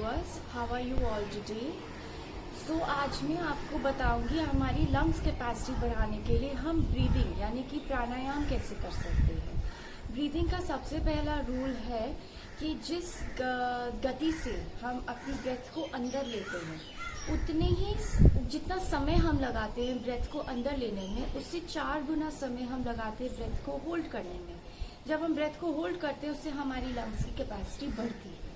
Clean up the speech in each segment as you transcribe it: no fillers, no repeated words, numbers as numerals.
Viewers, how are you all today. So आज मैं आपको बताऊंगी हमारी लंग्स कैपेसिटी बढ़ाने के लिए हम ब्रीदिंग यानी कि प्राणायाम कैसे कर सकते हैं। ब्रीदिंग का सबसे पहला रूल है कि जिस गति से हम अपनी ब्रेथ को अंदर लेते हैं उतने ही जितना समय हम लगाते हैं ब्रेथ को अंदर लेने में, उससे 4 गुना समय हम लगाते हैं ब्रेथ को होल्ड करने में। जब हम ब्रेथ को होल्ड करते हैं उससे हमारी लंग्स की कैपेसिटी बढ़ती है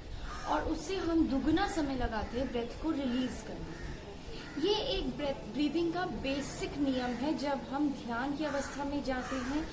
और उससे हम दुगना समय लगाते हैं ब्रेथ को रिलीज करने में। ये एक ब्रीदिंग का बेसिक नियम है जब हम ध्यान की अवस्था में जाते हैं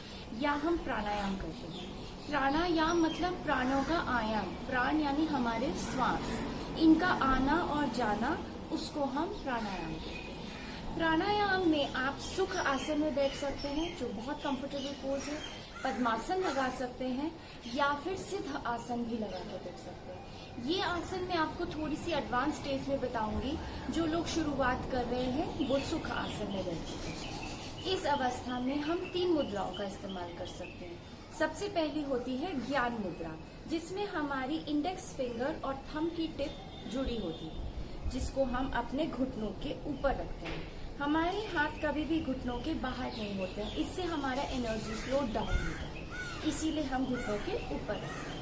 या हम प्राणायाम करते हैं। प्राणायाम मतलब प्राणों का आयाम, प्राण यानी हमारे श्वास, इनका आना और जाना, उसको हम प्राणायाम कहते हैं। प्राणायाम में आप सुख आसन में बैठ सकते हैं जो बहुत कंफर्टेबल पोज है, पद्मासन लगा सकते हैं या फिर सिद्ध आसन भी लगा के बैठ सकते हैं। ये आसन मैं आपको थोड़ी सी एडवांस स्टेज में बताऊंगी। जो लोग शुरुआत कर रहे हैं वो सुख आसन में बैठते हैं। इस अवस्था में हम 3 मुद्राओं का इस्तेमाल कर सकते हैं। सबसे पहली होती है ज्ञान मुद्रा, जिसमें हमारी इंडेक्स फिंगर और थंब की टिप जुड़ी होती है, जिसको हम अपने घुटनों के ऊपर रखते हैं। हमारे हाथ कभी भी घुटनों के बाहर नहीं होते हैं, इससे हमारा एनर्जी फ्लो डाउन होता है, इसीलिए हम घुटनों के ऊपर रखते हैं।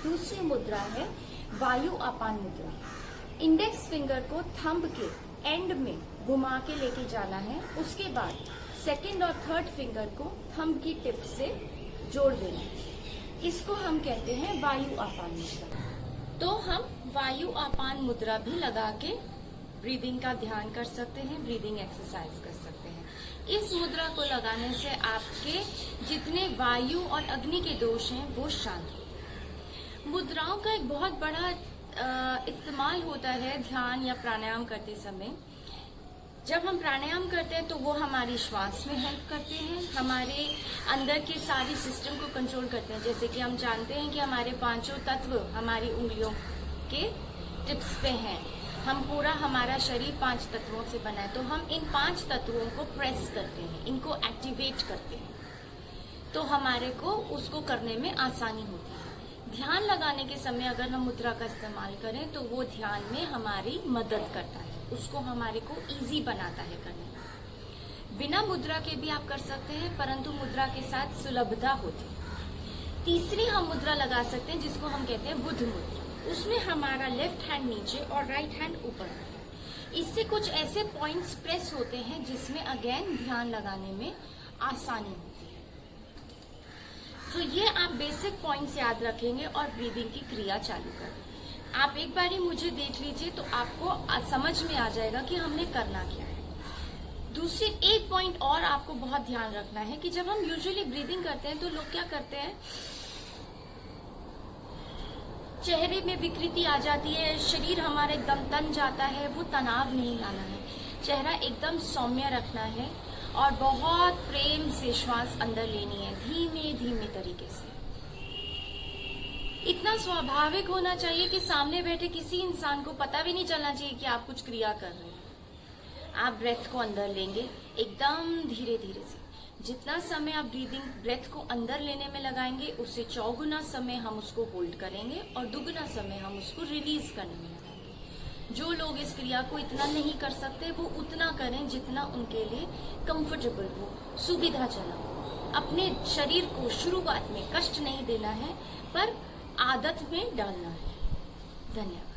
दूसरी मुद्रा है वायु अपान मुद्रा। इंडेक्स फिंगर को थंब के एंड में घुमा के लेके जाना है, उसके बाद सेकंड और थर्ड फिंगर को थंब की टिप से जोड़ देना है। इसको हम कहते हैं वायु अपान मुद्रा। तो हम वायु अपान मुद्रा भी लगा के ब्रीदिंग का ध्यान कर सकते हैं, ब्रीदिंग एक्सरसाइज कर सकते हैं। इस मुद्रा को लगाने से आपके जितने वायु और अग्नि के दोष हैं वो शांत होते हैं। मुद्राओं का एक बहुत बड़ा इस्तेमाल होता है ध्यान या प्राणायाम करते समय। जब हम प्राणायाम करते हैं तो वो हमारी श्वास में हेल्प करते हैं, हमारे अंदर के सारी सिस्टम को कंट्रोल करते हैं। जैसे कि हम जानते हैं कि हमारे 5 तत्व हमारी उंगलियों के टिप्स पे हैं। हमारा शरीर 5 तत्वों से बना है, तो हम इन 5 तत्वों को प्रेस करते हैं, इनको एक्टिवेट करते हैं, तो हमारे को उसको करने में आसानी होती है। ध्यान लगाने के समय अगर हम मुद्रा का इस्तेमाल करें तो वो ध्यान में हमारी मदद करता है, उसको हमारे को इजी बनाता है करने में। बिना मुद्रा के भी आप कर सकते हैं, परंतु मुद्रा के साथ सुलभता होती है। तीसरी हम मुद्रा लगा सकते हैं जिसको हम कहते हैं बुद्ध मुद्रा। उसमें हमारा लेफ्ट हैंड नीचे और राइट हैंड ऊपर होता है। इससे कुछ ऐसे पॉइंट्स प्रेस होते हैं जिसमें अगेन ध्यान लगाने में आसानी होती है। तो ये आप बेसिक पॉइंट्स याद रखेंगे और ब्रीदिंग की क्रिया चालू करें। आप एक बारी मुझे देख लीजिए तो आपको समझ में आ जाएगा कि हमने करना क्या है। दूसरी एक पॉइंट और आपको बहुत ध्यान रखना है कि जब हम यूजुअली ब्रीदिंग करते हैं तो लोग क्या करते हैं, चेहरे में विकृति आ जाती है, शरीर हमारा एकदम तन जाता है। वो तनाव नहीं लाना है, चेहरा एकदम सौम्य रखना है और बहुत प्रेम से श्वास अंदर लेनी है, धीमे धीमे तरीके से। इतना स्वाभाविक होना चाहिए कि सामने बैठे किसी इंसान को पता भी नहीं चलना चाहिए कि आप कुछ क्रिया कर रहे हैं। आप ब्रेथ को अंदर लेंगे एकदम धीरे धीरे से। जितना समय आप ब्रेथ को अंदर लेने में लगाएंगे उससे 4 गुना समय हम उसको होल्ड करेंगे और 2 गुना समय हम उसको रिलीज करने में लगाएंगे। जो लोग इस क्रिया को इतना नहीं कर सकते वो उतना करें जितना उनके लिए कंफर्टेबल हो, सुविधाजनक हो। अपने शरीर को शुरुआत में कष्ट नहीं देना है पर आदत में डालना है। धन्यवाद।